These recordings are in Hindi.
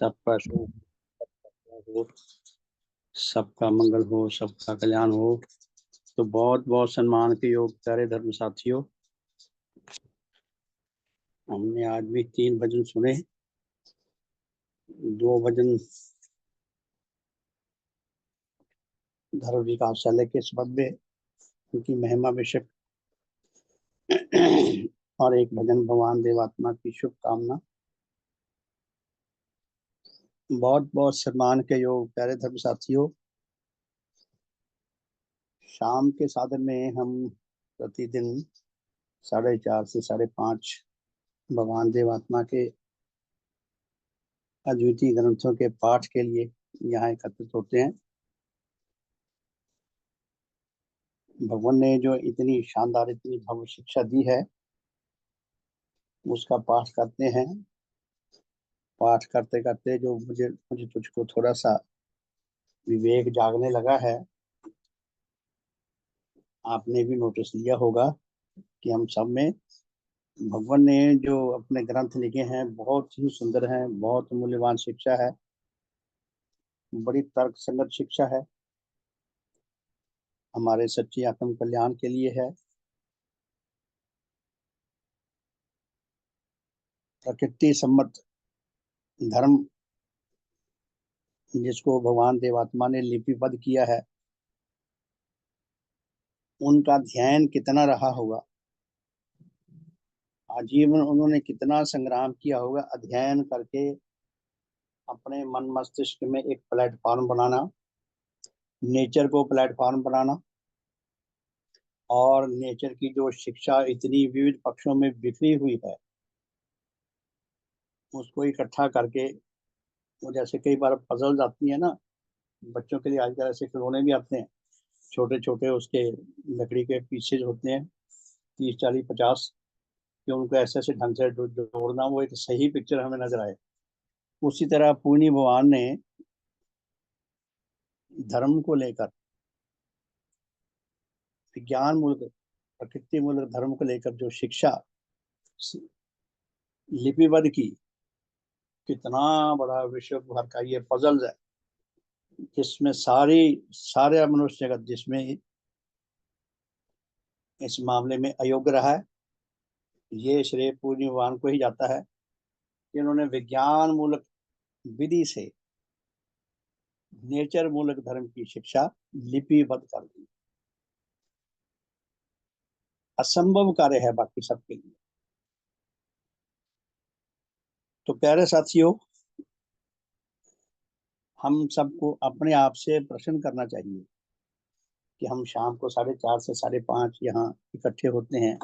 सबका शुभ हो, सबका मंगल हो, सबका कल्याण हो। तो बहुत बहुत सम्मान के योग प्यारे धर्म साथियों, हमने आज भी 3 भजन सुने। 2 भजन धर्म विकासालय के संबंध में, उनकी महिमा विषय और एक भजन भगवान देवात्मा की शुभकामना। बहुत बहुत सम्मान के योग प्यारे धर्म साथियों, शाम के साधन में हम प्रतिदिन 4:30 से 5:30 भगवान देवात्मा के अद्वितीय ग्रंथों के पाठ के लिए यहाँ एकत्रित होते हैं। भगवान ने जो इतनी शानदार, इतनी भव्य शिक्षा दी है, उसका पाठ करते हैं। पाठ करते करते जो मुझे मुझे तुझको थोड़ा सा विवेक जागने लगा है। आपने भी नोटिस लिया होगा कि हम सब में भगवान ने जो अपने ग्रंथ लिखे हैं बहुत ही सुंदर हैं, बहुत मूल्यवान शिक्षा है, बड़ी तर्क संगत शिक्षा है, हमारे सच्ची आत्म कल्याण के लिए है। प्रकृति सम्मत धर्म जिसको भगवान देवात्मा ने लिपिबद्ध किया है, उनका ध्यान कितना रहा होगा, आजीवन उन्होंने कितना संग्राम किया होगा अध्ययन करके अपने मन मस्तिष्क में एक प्लेटफॉर्म बनाना, नेचर को प्लेटफॉर्म बनाना, और नेचर की जो शिक्षा इतनी विविध पक्षों में बिखरी हुई है उसको इकट्ठा करके, वो जैसे कई बार पजल्स आती है ना, बच्चों के लिए आजकल ऐसे खिलौने भी आते हैं, छोटे छोटे उसके लकड़ी के पीसेज होते हैं, 30 40 50, कि उनको ऐसे ऐसे ढंग से जोड़ना, वो एक सही पिक्चर हमें नजर आए। उसी तरह पूर्णी भगवान ने धर्म को लेकर, विज्ञान मूलक प्रकृति मूलक धर्म को लेकर जो शिक्षा लिपिबद्ध की, कितना बड़ा विश्व भर का ये पजल है जिसमें सारे मनुष्य जगत जिसमें इस मामले में अयोग्य रहा है, ये श्रेय पूर्णी भगवान को ही जाता है कि उन्होंने विज्ञान मूलक विधि से नेचर मूलक धर्म की शिक्षा लिपिबद्ध कर दी। असंभव कार्य है बाकी सबके लिए। तो प्यारे साथियों, हम सबको अपने आप से प्रश्न करना चाहिए कि हम शाम को 4:30 से 5:30 यहाँ इकट्ठे होते हैं,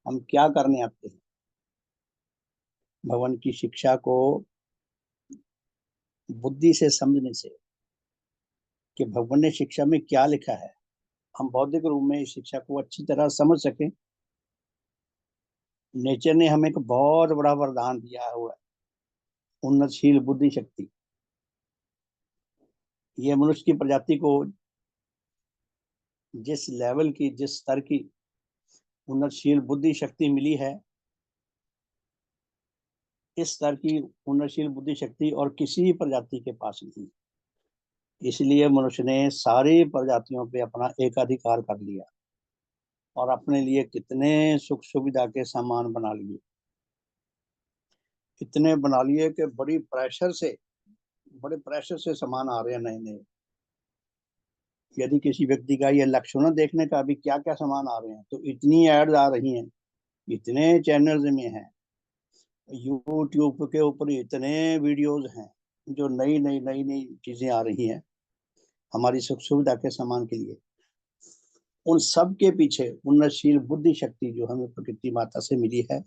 हम क्या करने आते हैं। भगवान की शिक्षा को बुद्धि से समझने से, कि भगवान ने शिक्षा में क्या लिखा है, हम बौद्धिक रूप में इस शिक्षा को अच्छी तरह समझ सकें। नेचर ने हमें एक बहुत बड़ा वरदान दिया हुआ है, उन्नतशील बुद्धि शक्ति। ये मनुष्य की प्रजाति को जिस लेवल की, जिस स्तर की उन्नतशील बुद्धि शक्ति मिली है, इस स्तर की उन्नतशील बुद्धि शक्ति और किसी प्रजाति के पास नहीं। इसलिए मनुष्य ने सारी प्रजातियों पे अपना एकाधिकार कर लिया और अपने लिए कितने सुख सुविधा के सामान बना लिए, इतने बना लिए कि बड़े प्रेशर से सामान आ रहे हैं नए नए। यदि किसी व्यक्ति का ये लक्ष्य न देखने का भी क्या क्या सामान आ रहे हैं, तो इतनी एड्स आ रही हैं, इतने चैनल्स में हैं, यूट्यूब के ऊपर इतने वीडियोस हैं जो नई नई नई नई चीजें आ रही हैं हमारी सुख सुविधा के सामान के लिए। उन सब के पीछे उन्नतशील बुद्धि शक्ति जो हमें प्रकृति माता से मिली है,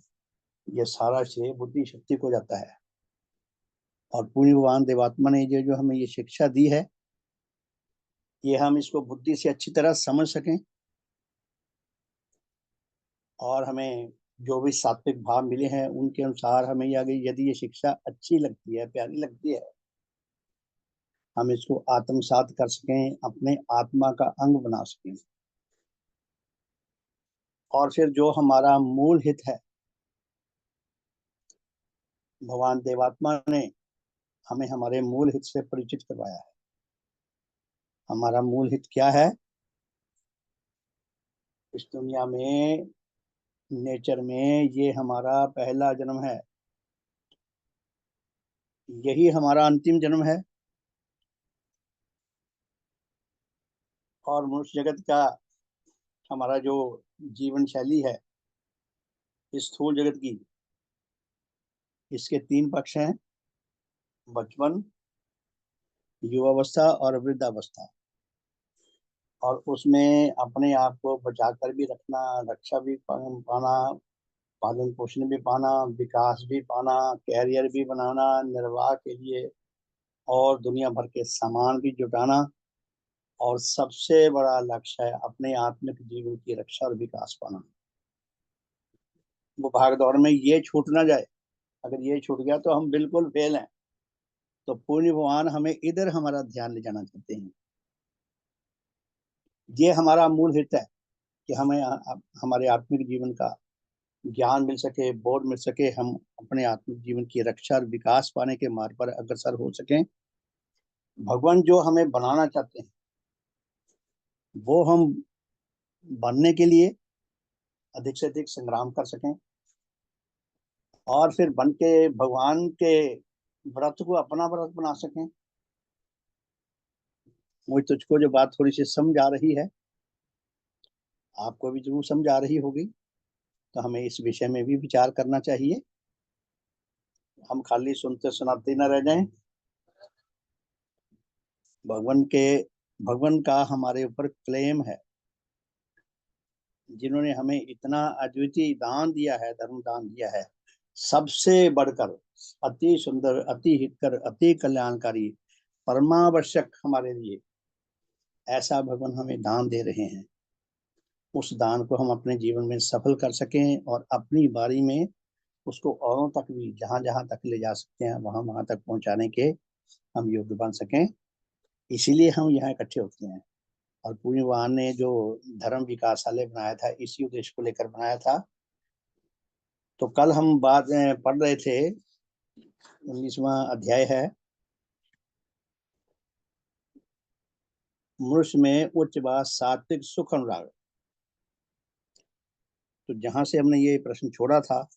ये सारा श्रेय बुद्धि शक्ति को जाता है। और पूरी भगवान देवात्मा ने जो हमें ये शिक्षा दी है, ये हम इसको बुद्धि से अच्छी तरह समझ सकें, और हमें जो भी सात्विक भाव मिले हैं उनके अनुसार हमें यदि ये शिक्षा अच्छी लगती है, प्यारी लगती है, हम इसको आत्मसात कर सकें, अपने आत्मा का अंग बना सकें। और फिर जो हमारा मूल हित है, भगवान देवात्मा ने हमें हमारे मूल हित से परिचित करवाया है। हमारा मूल हित क्या है? इस दुनिया में, नेचर में, ये हमारा पहला जन्म है, यही हमारा अंतिम जन्म है। और मनुष्य जगत का हमारा जो जीवन शैली है, इस स्थूल जगत की, इसके तीन पक्ष हैं: बचपन, युवावस्था और वृद्धावस्था। और उसमें अपने आप को बचा कर भी रखना, रक्षा भी पाना, पालन पोषण भी पाना, विकास भी पाना, कैरियर भी बनाना निर्वाह के लिए, और दुनिया भर के सामान भी जुटाना, और सबसे बड़ा लक्ष्य है अपने आत्मिक जीवन की रक्षा और विकास पाना। वो भाग दौड़ में ये छूट ना जाए। अगर ये छूट गया तो हम बिल्कुल फेल हैं। तो पूर्ण भगवान हमें इधर हमारा ध्यान ले जाना चाहते हैं। ये हमारा मूल हित है कि हमें हमारे आत्मिक जीवन का ज्ञान मिल सके, बोध मिल सके, हम अपने आत्मिक जीवन की रक्षा और विकास पाने के मार्ग पर अग्रसर हो सकें। भगवान जो हमें बनाना चाहते हैं, वो हम बनने के लिए अधिक से अधिक संग्राम कर सकें, और फिर बन के भगवान के व्रत को अपना व्रत बना सकें। मुझे तुझको जो बात थोड़ी सी समझ आ रही है, आपको भी जरूर समझ आ रही होगी। तो हमें इस विषय में भी विचार करना चाहिए। हम खाली सुनते सुनाते न रह जाएं। भगवान के भगवान का हमारे ऊपर क्लेम है, जिन्होंने हमें इतना अद्वितीय दान दिया है, धर्म दान दिया है, सबसे बढ़कर, अति सुंदर, अति हितकर, अति कल्याणकारी, परमावश्यक हमारे लिए ऐसा भगवान हमें दान दे रहे हैं। उस दान को हम अपने जीवन में सफल कर सकें, और अपनी बारी में उसको औरों तक भी, जहां जहां तक ले जा सकते हैं, वहां वहां तक पहुंचाने के हम योग्य बन सकें। इसीलिए हम यहाँ इकट्ठे होते हैं। और पूज्य भगवान ने जो धर्म विकासालय बनाया था, इसी उद्देश्य को लेकर बनाया था। तो कल हम बात पढ़ रहे थे, 19वां अध्याय है, मनुष्य में उच्च बात सात्विक सुख अनुराग। तो जहां से हमने ये प्रश्न छोड़ा था,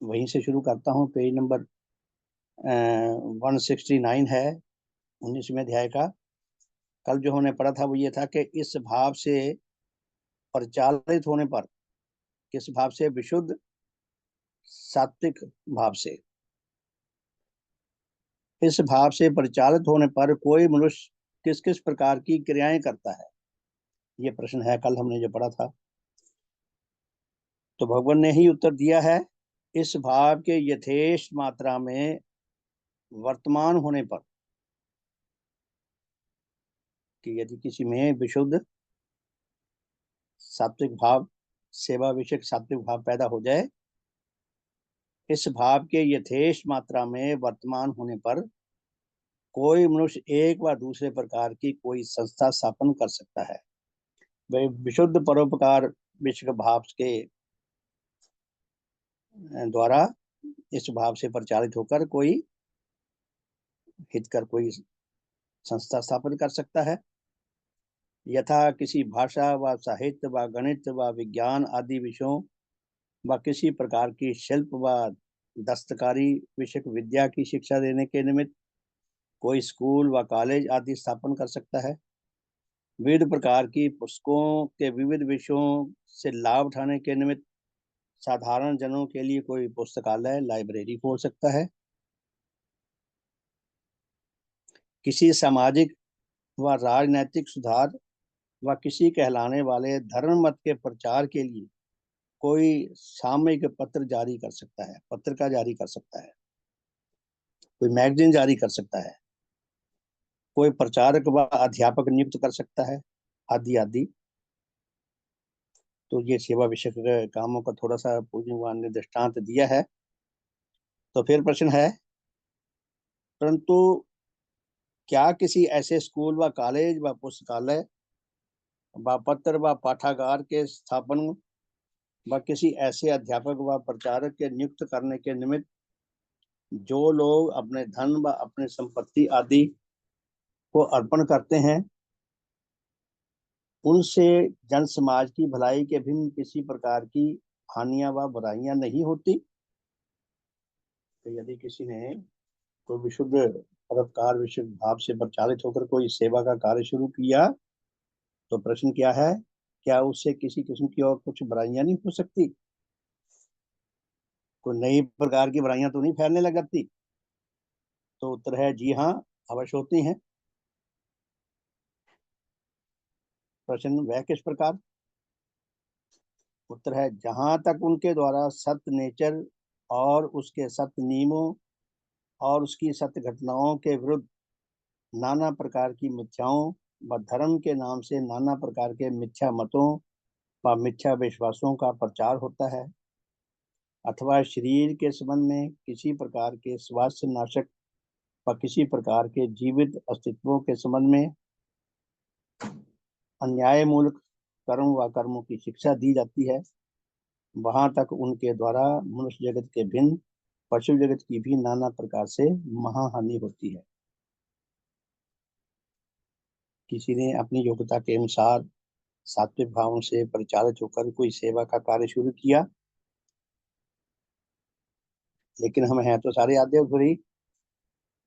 वहीं से शुरू करता हूँ। पेज नंबर 169 है, 19वें अध्याय का। कल जो हमने पढ़ा था वो ये था कि इस भाव से परिचालित होने पर, किस भाव से? विशुद्ध सात्विक भाव से। इस भाव से परिचालित होने पर कोई मनुष्य किस किस प्रकार की क्रियाएं करता है, ये प्रश्न है, कल हमने जो पढ़ा था। तो भगवान ने ही उत्तर दिया है। इस भाव के यथेष्ट मात्रा में वर्तमान होने पर, कि यदि किसी में विशुद्ध सात्विक भाव, सेवा विषयक सात्विक भाव पैदा हो जाए, इस भाव के यथेष्ट मात्रा में वर्तमान होने पर कोई मनुष्य एक व दूसरे प्रकार की कोई संस्था स्थापन कर सकता है। वह विशुद्ध परोपकार विश्व भाव के द्वारा, इस भाव से परिचालित होकर कोई हितकर कोई संस्था स्थापन कर सकता है। यथा किसी भाषा व साहित्य व गणित व विज्ञान आदि विषयों व किसी प्रकार की शिल्प व दस्तकारी विषयक विद्या की शिक्षा देने के निमित्त कोई स्कूल व कॉलेज आदि स्थापन कर सकता है। विविध प्रकार की पुस्तकों के विविध विषयों से लाभ उठाने के निमित्त साधारण जनों के लिए कोई पुस्तकालय, लाइब्रेरी खोल सकता है। किसी सामाजिक व राजनैतिक सुधार व किसी कहलाने वाले धर्म मत के प्रचार के लिए कोई सामयिक पत्र जारी कर सकता है, पत्रिका जारी कर सकता है, कोई मैगजीन जारी कर सकता है, कोई प्रचारक व अध्यापक नियुक्त कर सकता है, आदि आदि। तो ये सेवा विषय के कामों का थोड़ा सा पूज्य भगवान ने दृष्टांत दिया है। तो फिर प्रश्न है, परंतु क्या किसी ऐसे स्कूल व कॉलेज व पुस्तकालय व पत्र व पाठागार के स्थापन व किसी ऐसे अध्यापक व प्रचारक के नियुक्त करने के निमित्त जो लोग अपने धन व अपने संपत्ति आदि को अर्पण करते हैं, उनसे जन समाज की भलाई के भिन्न किसी प्रकार की हानियां व बुराइयां नहीं होती। तो यदि किसी ने कोई विशुद्ध परोपकार विशुद्ध भाव से परिचालित होकर कोई सेवा का कार्य शुरू किया, तो प्रश्न क्या है, क्या उससे किसी किस्म की और कुछ बुराइयां नहीं हो सकती? कोई नई प्रकार की बुराइयां तो नहीं फैलने लग जाती? तो उत्तर है जी हाँ, अवश्य होती हैं। प्रश्न वह किस प्रकार? उत्तर है, जहां तक उनके द्वारा सत्य नेचर और उसके सत्य नियमों और उसकी सत्य घटनाओं के विरुद्ध नाना प्रकार की मिथ्याओं व धर्म के नाम से नाना प्रकार के मिथ्या मतों व मिथ्या विश्वासों का प्रचार होता है, अथवा शरीर के संबंध में किसी प्रकार के स्वास्थ्य नाशक व किसी प्रकार के जीवित अस्तित्वों के संबंध में अन्याय मूलक कर्म व कर्मों की शिक्षा दी जाती है, वहां तक उनके द्वारा मनुष्य जगत के भिन्न पशु जगत की भी नाना प्रकार से महाहानि होती है। किसी ने अपनी योग्यता के अनुसार सात्विक भावों से परिचालित होकर कोई सेवा का कार्य शुरू किया, लेकिन हम हैं तो सारे आद्य बुरी,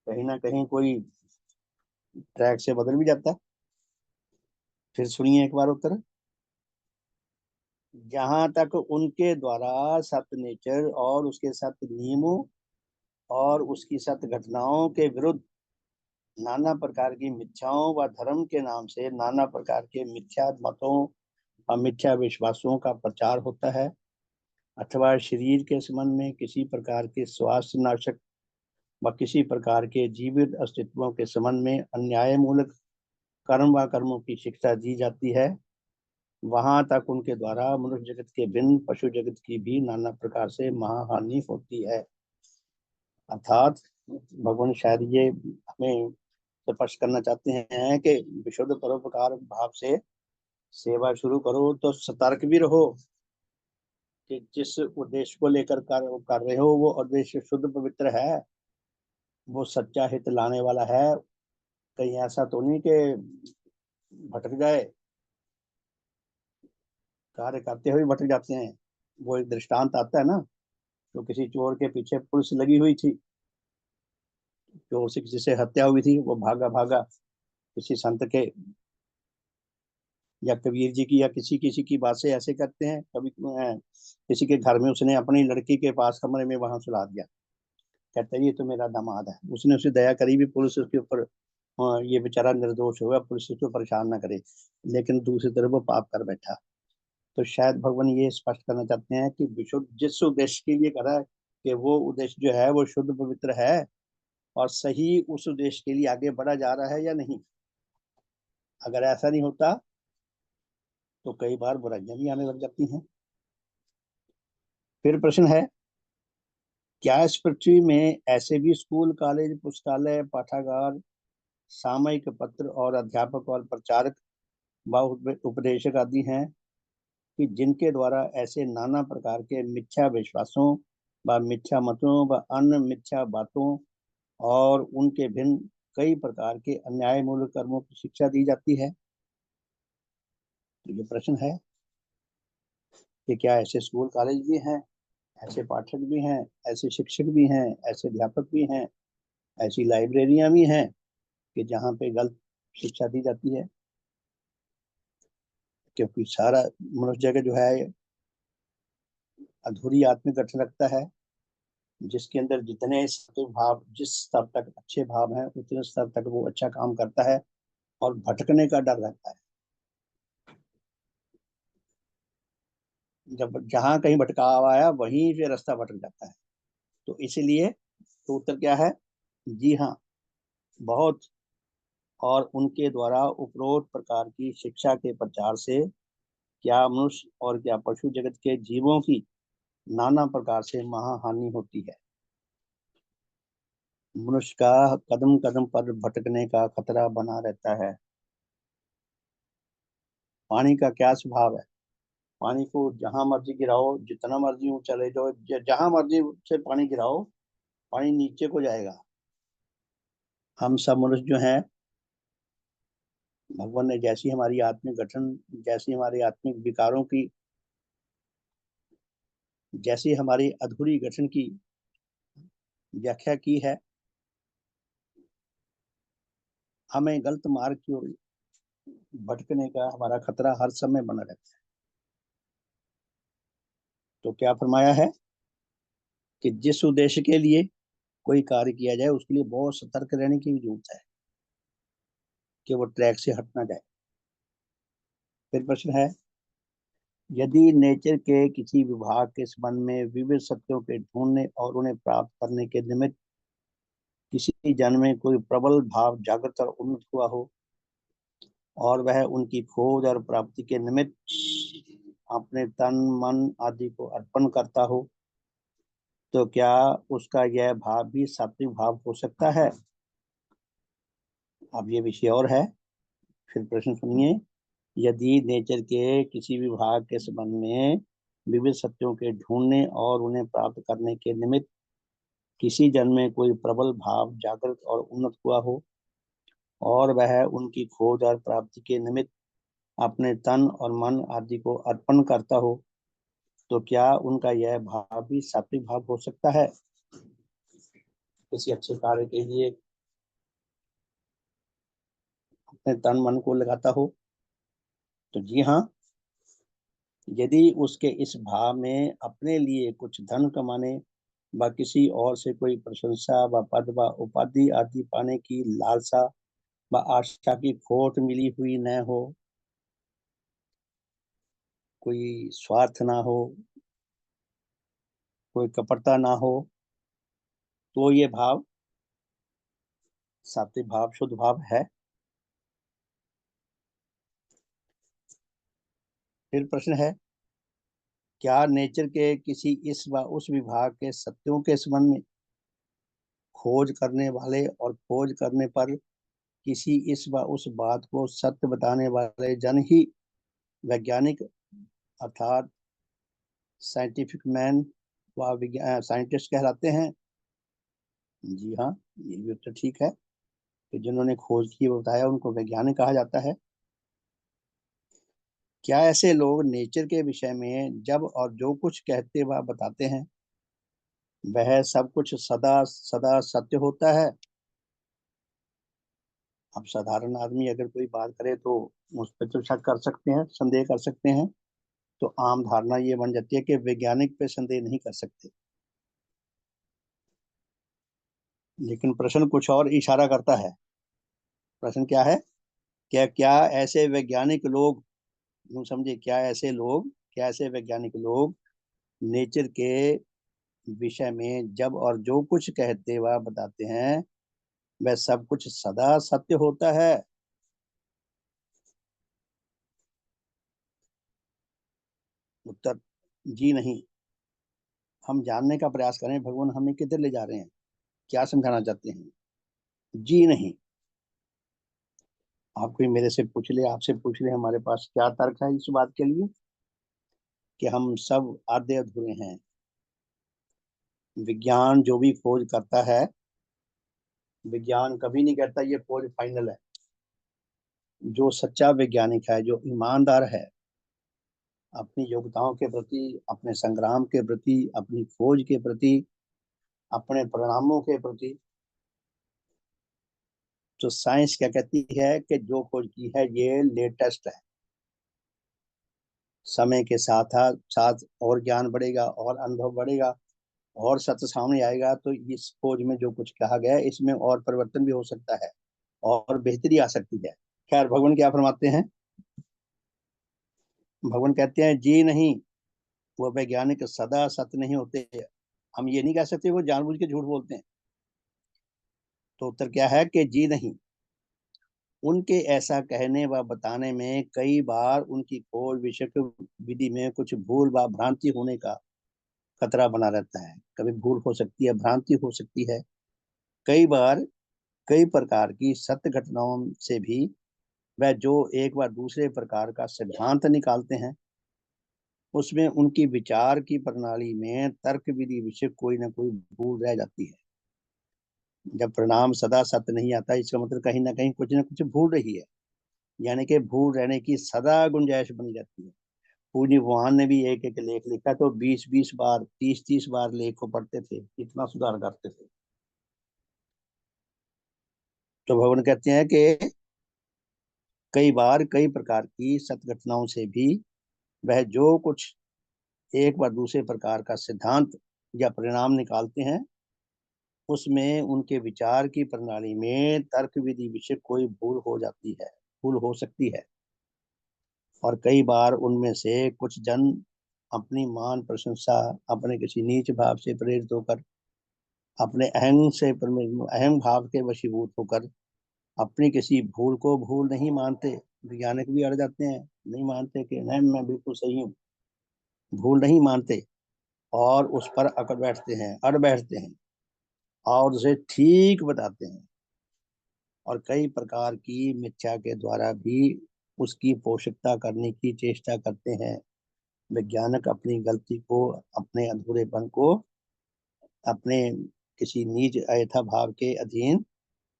कहीं ना कहीं कोई ट्रैक से बदल भी जाता है। फिर सुनिए एक बार उत्तर। जहां तक उनके द्वारा सत्य नेचर और उसके सत्य नियमों और उसकी सत्य घटनाओं के विरुद्ध नाना प्रकार की मिथ्याओं व धर्म के नाम से नाना प्रकार के मिथ्या मतों और मिथ्या विश्वासों का प्रचार होता है, अथवा शरीर के संबंध में किसी प्रकार के स्वास्थ्य नाशक व किसी प्रकार के जीवित अस्तित्वों के संबंध में अन्याय मूलक कर्म व कर्मों की शिक्षा दी जाती है, वहां तक उनके द्वारा मनुष्य जगत के भिन्न पशु जगत की भी नाना प्रकार से महाहानि होती है। अर्थात भगवान शायद ये हमें स्पष्ट करना चाहते हैं कि विशुद्ध परोपकार भाव से सेवा शुरू करो तो सतर्क भी रहो कि जिस उद्देश्य को लेकर कर रहे हो वो उद्देश्य शुद्ध पवित्र है, वो सच्चा हित लाने वाला है। कहीं ऐसा तो नहीं कि भटक जाए, कार्य करते हुए भटक जाते हैं। वो एक दृष्टांत आता है ना, तो किसी चोर के पीछे पुलिस लगी हुई थी, चोर से किसी से हत्या हुई थी, वो भागा भागा किसी संत के या कबीर जी की या किसी किसी की बात से ऐसे करते हैं। कभी किसी के घर में उसने अपनी लड़की के पास कमरे में वहां सुला दिया, कहता है ये तो मेरा दामाद है। उसने उसे दया करी भी, पुलिस उसके ऊपर ये बेचारा निर्दोष होगा, पुलिस उसको परेशान ना करे, लेकिन दूसरी तरफ वो पाप कर बैठा। तो शायद भगवान ये स्पष्ट करना चाहते हैं कि विशुद्ध जिस उद्देश्य के लिए करा है, कि वो उद्देश्य जो है वो शुद्ध पवित्र है और सही उस उद्देश्य के लिए आगे बढ़ा जा रहा है या नहीं। अगर ऐसा नहीं होता तो कई बार बुराइयां भी आने लग जाती हैं। फिर प्रश्न है, क्या इस पृथ्वी में ऐसे भी स्कूल कॉलेज पुस्तकालय पाठागार सामयिक पत्र और अध्यापक और प्रचारक व उपदेशक आदि हैं कि जिनके द्वारा ऐसे नाना प्रकार के मिथ्या विश्वासों व मिथ्या मतों व अन्य मिथ्या बातों और उनके भिन्न कई प्रकार के अन्याय मूलक कर्मों की शिक्षा दी जाती है? तो ये प्रश्न है कि क्या ऐसे स्कूल कॉलेज भी हैं, ऐसे पाठक भी हैं, ऐसे शिक्षक भी हैं, ऐसे अध्यापक भी हैं, ऐसी लाइब्रेरियां भी हैं कि जहाँ पे गलत शिक्षा दी जाती है? क्योंकि सारा मनुष्य जगत जो है अधूरी आत्मिक गठन रखता है, जिसके अंदर जितने सात्विक भाव जिस स्तर तक अच्छे भाव हैं उतने स्तर तक वो अच्छा काम करता है, और भटकने का डर रहता है। जब जहां कहीं भटकाव आया वहीं से रास्ता भटक जाता है। तो इसीलिए तो उत्तर क्या है, जी हाँ, बहुत। और उनके द्वारा उपरोक्त प्रकार की शिक्षा के प्रचार से क्या मनुष्य और क्या पशु जगत के जीवों की नाना प्रकार से महाहानि होती है। मनुष्य का कदम कदम पर भटकने का खतरा बना रहता है। पानी का क्या स्वभाव है? पानी को जहां मर्जी गिराओ, जितना मर्जी ऊंचा ले जाओ, जहां मर्जी से पानी गिराओ, पानी नीचे को जाएगा। हम सब मनुष्य जो हैं, भगवान ने जैसी हमारी आत्मिक गठन, जैसी हमारे आत्मिक विकारों की, जैसी हमारी अधूरी गठन की व्याख्या की है, हमें गलत मार्ग की ओर भटकने का हमारा खतरा हर समय बना रहता है। तो क्या फरमाया है कि जिस उद्देश्य के लिए कोई कार्य किया जाए उसके लिए बहुत सतर्क रहने की जरूरत है कि वो ट्रैक से हट ना जाए। फिर प्रश्न है, यदि नेचर के किसी विभाग के संबंध में विविध सत्यों के ढूंढने और उन्हें प्राप्त करने के निमित्त किसी जन में कोई प्रबल भाव जागृत और उन्नत हुआ हो और वह उनकी खोज और प्राप्ति के निमित्त अपने तन मन आदि को अर्पण करता हो, तो क्या उसका यह भाव भी सात्विक भाव हो सकता है? अब ये विषय और है। फिर प्रश्न सुनिए, यदि नेचर के किसी विभाग के संबंध में विविध सत्यों के ढूंढने और उन्हें प्राप्त करने के निमित्त किसी जन में कोई प्रबल भाव जागृत और उन्नत हुआ हो और वह उनकी खोज और प्राप्ति के निमित्त अपने तन और मन आदि को अर्पण करता हो, तो क्या उनका यह भाव भी सात्विक भाव हो सकता है? किसी अच्छे कार्य के लिए अपने तन मन को लगाता हो, तो जी हाँ, यदि उसके इस भाव में अपने लिए कुछ धन कमाने व किसी और से कोई प्रशंसा व पद व उपाधि आदि पाने की लालसा व आशा की खोट मिली हुई न हो, कोई स्वार्थ ना हो, कोई कपटता ना हो, तो ये भाव सात्विक भाव, शुद्ध भाव है। फिर प्रश्न है, क्या नेचर के किसी इस व उस विभाग के सत्यों के संबंध में खोज करने वाले और खोज करने पर किसी इस व उस बात को सत्य बताने वाले जन ही वैज्ञानिक अर्थात साइंटिफिक मैन व साइंटिस्ट कहलाते हैं? जी हाँ, ये भी उत्तर ठीक है कि जिन्होंने खोज की बताया उनको वैज्ञानिक कहा जाता है। क्या ऐसे लोग नेचर के विषय में जब और जो कुछ कहते व बताते हैं वह सब कुछ सदा सदा सत्य होता है? अब साधारण आदमी अगर कोई बात करे तो उस पर तो शक कर सकते हैं, संदेह कर सकते हैं। तो आम धारणा ये बन जाती है कि वैज्ञानिक पे संदेह नहीं कर सकते। लेकिन प्रश्न कुछ और इशारा करता है। प्रश्न क्या है? क्या क्या ऐसे वैज्ञानिक लोग, यूं समझे, क्या ऐसे वैज्ञानिक लोग नेचर के विषय में जब और जो कुछ कहते व बताते हैं वह सब कुछ सदा सत्य होता है? उत्तर, जी नहीं। हम जानने का प्रयास करें भगवान हमें किधर ले जा रहे हैं, क्या समझाना चाहते हैं। जी नहीं। आप कोई मेरे से पूछ ले, आपसे पूछ ले, हमारे पास क्या तर्क है इस बात के लिए कि हम सब आधे अधूरे हैं। विज्ञान जो भी खोज करता है, विज्ञान कभी नहीं कहता ये खोज फाइनल है। जो सच्चा वैज्ञानिक है, जो ईमानदार है अपनी योग्यताओं के प्रति, अपने संग्राम के प्रति, अपनी खोज के प्रति, अपने परिणामों के प्रति, तो साइंस क्या कहती है कि जो खोज की है ये लेटेस्ट है। समय के साथ साथ और ज्ञान बढ़ेगा और अनुभव बढ़ेगा और सत्य सामने आएगा, तो इस खोज में जो कुछ कहा गया है इसमें और परिवर्तन भी हो सकता है और बेहतरी आ सकती है। खैर, भगवान क्या फरमाते हैं? भगवान कहते हैं जी नहीं, वो वैज्ञानिक सदा सत्य नहीं होते। हम ये नहीं कह सकते वो जानबूझ के झूठ बोलते हैं। तो उत्तर क्या है कि जी नहीं, उनके ऐसा कहने व बताने में कई बार उनकी खोज विषय विधि में कुछ भूल व भ्रांति होने का खतरा बना रहता है। कभी भूल हो सकती है, भ्रांति हो सकती है। कई बार कई प्रकार की सत्य घटनाओं से भी वह जो एक बार दूसरे प्रकार का सिद्धांत निकालते हैं उसमें उनकी विचार की प्रणाली में तर्क विधि विषय कोई ना कोई भूल रह जाती है। जब परिणाम सदा सत्य नहीं आता, इसका मतलब कहीं ना कहीं कुछ ना कुछ भूल रही है, यानी कि भूल रहने की सदा गुंजाइश बनी रहती है। पूज्य भगवान ने भी एक एक लेख लिखा तो 20-20 बार, 30-30 बार लेख को पढ़ते थे, इतना सुधार करते थे। तो भगवान कहते हैं कि कई बार कई प्रकार की सत्य घटनाओं से भी वह जो कुछ एक बार दूसरे प्रकार का सिद्धांत या परिणाम निकालते हैं, उसमें उनके विचार की प्रणाली में तर्क विधि विषय कोई भूल हो जाती है, भूल हो सकती है। और कई बार उनमें से कुछ जन अपनी मान प्रशंसा, अपने किसी नीच भाव से प्रेरित होकर, अपने अहम भाव के वशीभूत होकर अपनी किसी भूल को भूल नहीं मानते। वैज्ञानिक भी अड़ जाते हैं, नहीं मानते कि नहीं मैं बिल्कुल सही हूँ, भूल नहीं मानते और उस पर अड़ बैठते हैं और उसे ठीक बताते हैं, और कई प्रकार की मिथ्या के द्वारा भी उसकी पोषकता करने की चेष्टा करते हैं। वैज्ञानिक अपनी गलती को, अपने अधूरेपन को, अपने किसी नीच अयथा भाव के अधीन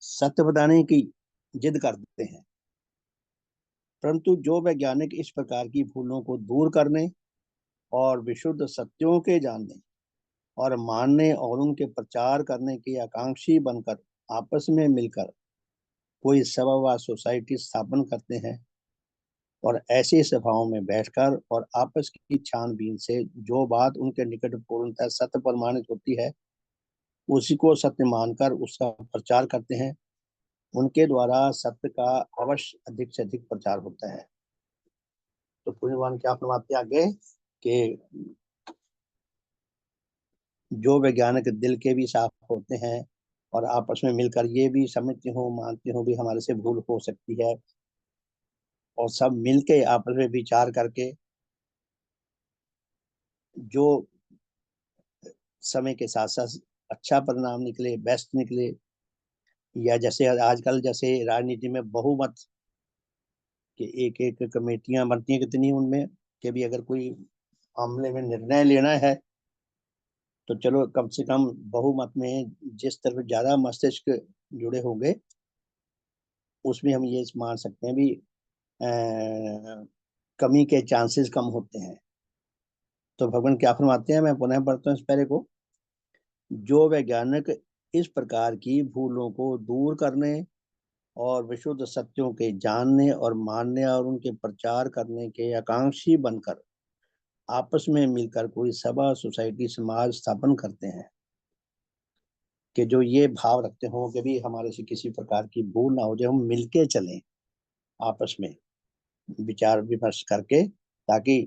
सत्य बताने की जिद करते हैं। परंतु जो वैज्ञानिक इस प्रकार की भूलों को दूर करने और विशुद्ध सत्यों के जानने और मानने और उनके प्रचार करने के आकांक्षी बनकर आपस में मिलकर कोई सभा व सोसाइटी स्थापन करते हैं, और ऐसी सभाओं में बैठकर और आपस की छानबीन से जो बात उनके निकट पूर्णतः सत्य प्रमाणित होती है, उसी को सत्य मानकर उसका प्रचार करते हैं, उनके द्वारा सत्य का अवश्य अधिक से अधिक प्रचार होता है। तो पुण्यवान क्या फरमाते हैं आगे कि जो वैज्ञानिक दिल के भी साफ होते हैं और आपस में मिलकर ये भी समझते हो मानते हो भी हमारे से भूल हो सकती है, और सब मिलके आपस में विचार करके जो समय के साथ साथ अच्छा परिणाम निकले, बेस्ट निकले, या जैसे आजकल जैसे राजनीति में बहुमत कि एक एक कमेटियां बनती हैं कितनी, उनमें कि भी अगर कोई मामले में निर्णय लेना है तो चलो कम से कम बहुमत में जिस तरफ ज्यादा मस्तिष्क जुड़े होंगे उसमें हम ये मान सकते हैं भी कमी के चांसेस कम होते हैं। तो भगवान क्या फरमाते हैं, मैं पुनः पढ़ता हूँ इस पैरे को। जो वैज्ञानिक इस प्रकार की भूलों को दूर करने और विशुद्ध सत्यों के जानने और मानने और उनके प्रचार करने के आकांक्षी बनकर आपस में मिलकर कोई सभा सोसाइटी समाज स्थापन करते हैं, कि जो ये भाव रखते हो कि भी हमारे से किसी प्रकार की भूल ना हो जाए, हम मिलके चलें आपस में विचार विमर्श करके, ताकि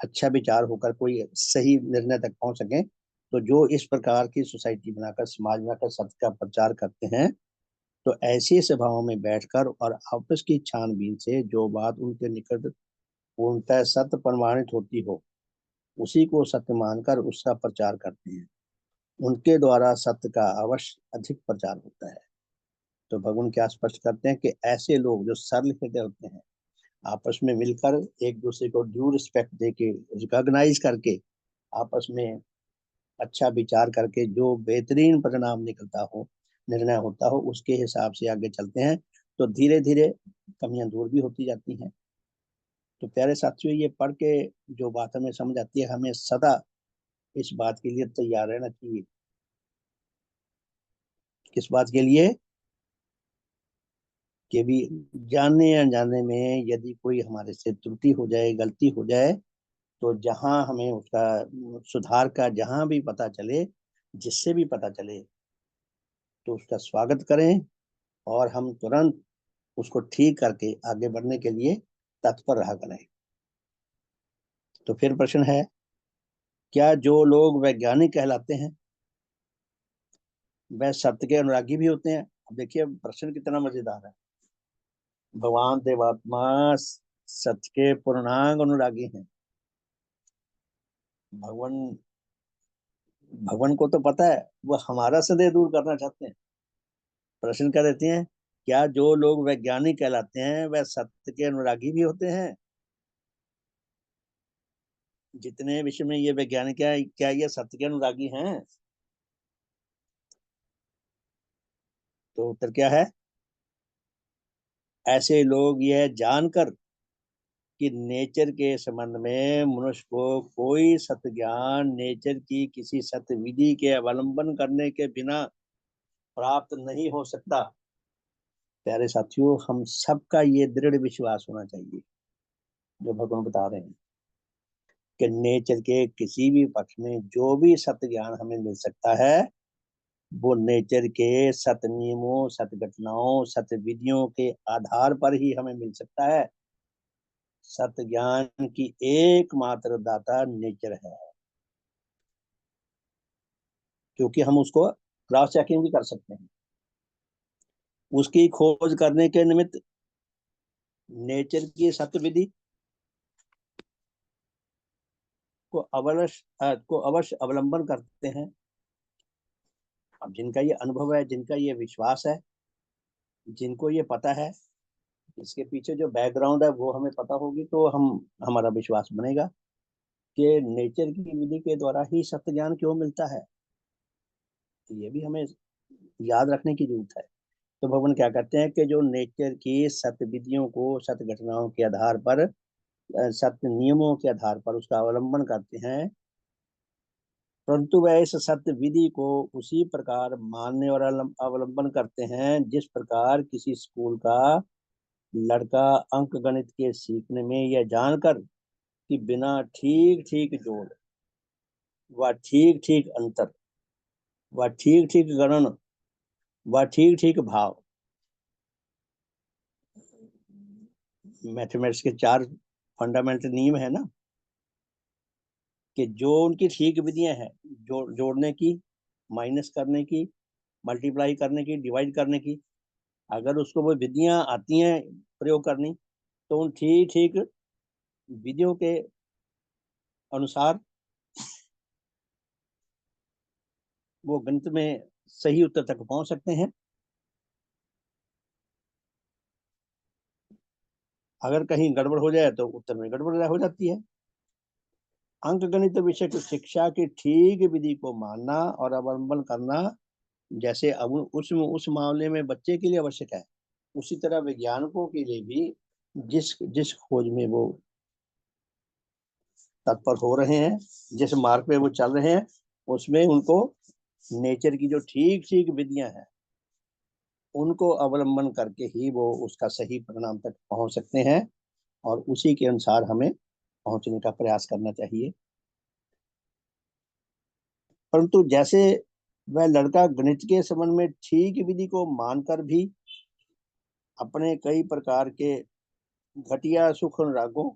अच्छा विचार होकर कोई सही निर्णय तक पहुंच सके। तो जो इस प्रकार की सोसाइटी बनाकर समाज बनाकर सत्य का प्रचार करते हैं, तो ऐसी सभाओं में बैठकर और आपस की छानबीन से जो बात उनके निकट पूर्णतः सत्य प्रमाणित होती हो, उसी को सत्य मानकर उसका प्रचार करते हैं, उनके द्वारा सत्य का अवश्य अधिक प्रचार होता है। तो भगवान क्या स्पष्ट करते हैं कि ऐसे लोग जो सरल हृदय होते हैं, आपस में मिलकर एक दूसरे को ड्यू रिस्पेक्ट दे के, रिकॉग्नाइज करके, आपस में अच्छा विचार करके जो बेहतरीन परिणाम निकलता हो, निर्णय होता हो, उसके हिसाब से आगे चलते हैं, तो धीरे धीरे कमियां दूर भी होती जाती हैं। तो प्यारे साथियों, ये पढ़ के जो बात हमें समझ आती है, हमें सदा इस बात के लिए तैयार रहना चाहिए। किस बात के लिए? कि भी जानने या अनजाने में यदि कोई हमारे से त्रुटि हो जाए, गलती हो जाए, तो जहां हमें उसका सुधार का जहां भी पता चले, जिससे भी पता चले, तो उसका स्वागत करें और हम तुरंत उसको ठीक करके आगे बढ़ने के लिए तत्पर रहा करें। तो फिर प्रश्न है, क्या जो लोग वैज्ञानिक कहलाते हैं वह सत्य के अनुरागी भी होते हैं? अब देखिए प्रश्न कितना मजेदार है। भगवान देवात्मा सत्य के पूर्णांग अनुरागी हैं। भगवान भगवान को तो पता है वो हमारा संदेह दूर करना चाहते हैं। प्रश्न क्या देते हैं, क्या जो लोग वैज्ञानिक कहलाते हैं वह सत्य के अनुरागी भी होते हैं? जितने विषय में ये वैज्ञानिक है, क्या ये सत्य के अनुरागी हैं? तो उत्तर क्या है? ऐसे लोग यह जानकर कि नेचर के संबंध में मनुष्य को कोई सत्य ज्ञान नेचर की किसी सत्य विधि के अवलंबन करने के बिना प्राप्त नहीं हो सकता। प्यारे साथियों, हम सबका ये दृढ़ विश्वास होना चाहिए जो भगवान बता रहे हैं कि नेचर के किसी भी पक्ष में जो भी सत्य ज्ञान हमें मिल सकता है, वो नेचर के सत्य नियमों, सत्य घटनाओं, सत्य विधियों के आधार पर ही हमें मिल सकता है। सत्य ज्ञान की एकमात्र दाता नेचर है, क्योंकि हम उसको क्रॉस चेकिंग भी कर सकते हैं। उसकी खोज करने के निमित्त नेचर की सत्य विधि को अवश्य अवलंबन करते हैं। अब जिनका ये अनुभव है, जिनका ये विश्वास है, जिनको ये पता है, इसके पीछे जो बैकग्राउंड है वो हमें पता होगी, तो हम हमारा विश्वास बनेगा कि नेचर की विधि के द्वारा ही सत्य ज्ञान क्यों मिलता है। तो ये भी हमें याद रखने की जरूरत है। तो भगवान क्या कहते हैं कि जो नेचर की सत्य विधियों को सत्य घटनाओं के आधार पर, सत्य नियमों के आधार पर उसका अवलंबन करते हैं, परंतु वह इस सत्य विधि को उसी प्रकार मानने और अवलंबन करते हैं जिस प्रकार किसी स्कूल का लड़का अंक गणित के सीखने में यह जानकर कि बिना ठीक ठीक जोड़ व ठीक ठीक अंतर व ठीक ठीक गणन व ठीक ठीक भाव, मैथमेटिक्स के 4 फंडामेंटल नियम है ना, कि जो उनकी ठीक विधियां हैं, जोड़ने की, माइनस करने की, मल्टीप्लाई करने की, डिवाइड करने की, अगर उसको वो विधियां आती हैं प्रयोग करनी, तो उन ठीक ठीक विधियों के अनुसार वो गणित में सही उत्तर तक पहुंच सकते हैं। अगर कहीं गड़बड़ हो जाए तो उत्तर में गड़बड़ हो जाती है। अंक गणित विषय की शिक्षा की ठीक विधि को मानना और अवलंबन करना जैसे अब उस मामले में बच्चे के लिए आवश्यक है, उसी तरह वैज्ञानिकों के लिए भी जिस जिस खोज में वो तत्पर हो रहे हैं, जिस मार्ग पे वो चल रहे हैं, उसमें उनको नेचर की जो ठीक ठीक विधियां हैं उनको अवलंबन करके ही वो उसका सही परिणाम तक पहुंच सकते हैं, और उसी के अनुसार हमें पहुंचने का प्रयास करना चाहिए। परंतु जैसे वह लड़का गणित के संबंध में ठीक विधि को मानकर भी अपने कई प्रकार के घटिया सुख रागों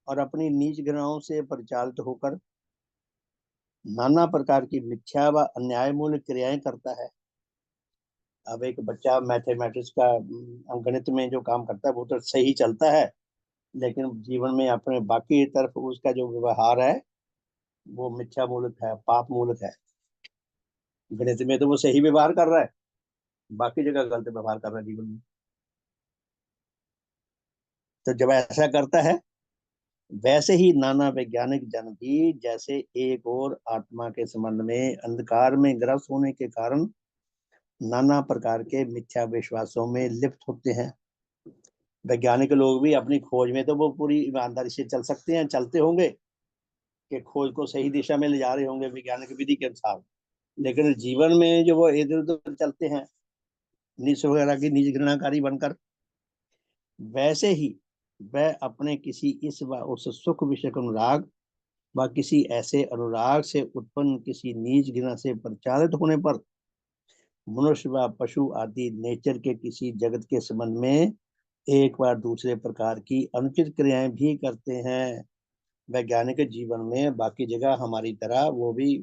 और अपनी नीच घृणाओं से परिचालित होकर नाना प्रकार की मिथ्या व अन्यायमूलक क्रियाएं करता है। अब एक बच्चा मैथमेटिक्स का गणित में जो काम करता है वो तो सही चलता है, लेकिन जीवन में अपने बाकी तरफ उसका जो व्यवहार है वो मिथ्या मूलक है, पाप मूलक है। गणित में तो वो सही व्यवहार कर रहा है, बाकी जगह गलत व्यवहार कर रहा है जीवन में। तो जब ऐसा करता है, वैसे ही नाना वैज्ञानिक जन भी जैसे एक और आत्मा के संबंध में अंधकार में ग्रस्त होने के कारण नाना प्रकार के मिथ्या विश्वासों में लिप्त होते हैं। वैज्ञानिक लोग भी अपनी खोज में तो वो पूरी ईमानदारी से चल सकते हैं, चलते होंगे कि खोज को सही दिशा में ले जा रहे होंगे वैज्ञानिक विधि के अनुसार, लेकिन जीवन में जो वो इधर उधर चलते हैं नीच वगैरह की नीच घृणाकारी बनकर, वैसे ही वह अपने किसी इस व उस सुख विषय का अनुराग व किसी ऐसे अनुराग से उत्पन्न किसी नीच घृणा से परिचालित होने पर मनुष्य व पशु आदि नेचर के किसी जगत के संबंध में एक बार दूसरे प्रकार की अनुचित क्रियाएं भी करते हैं। वैज्ञानिक जीवन में बाकी जगह हमारी तरह वो भी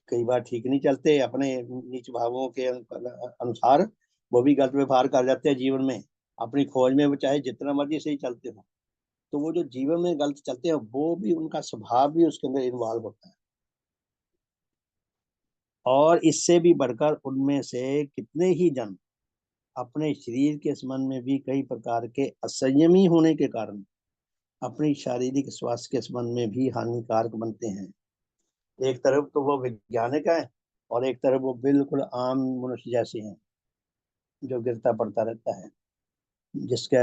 कई बार ठीक नहीं चलते, अपने नीच भावों के अनुसार वो भी गलत व्यवहार कर जाते हैं जीवन में। अपनी खोज में वो चाहे जितना मर्जी सही चलते हो, तो वो जो जीवन में गलत चलते हैं वो भी उनका स्वभाव भी उसके अंदर इन्वॉल्व होता है। और इससे भी बढ़कर उनमें से कितने ही जन अपने शरीर के संबंध में भी कई प्रकार के असंयमी होने के कारण अपनी शारीरिक स्वास्थ्य के संबंध में भी हानिकारक बनते हैं। एक तरफ तो वो वैज्ञानिक है और एक तरफ वो बिल्कुल आम मनुष्य जैसे हैं, जो गिरता पड़ता रहता है, जिसके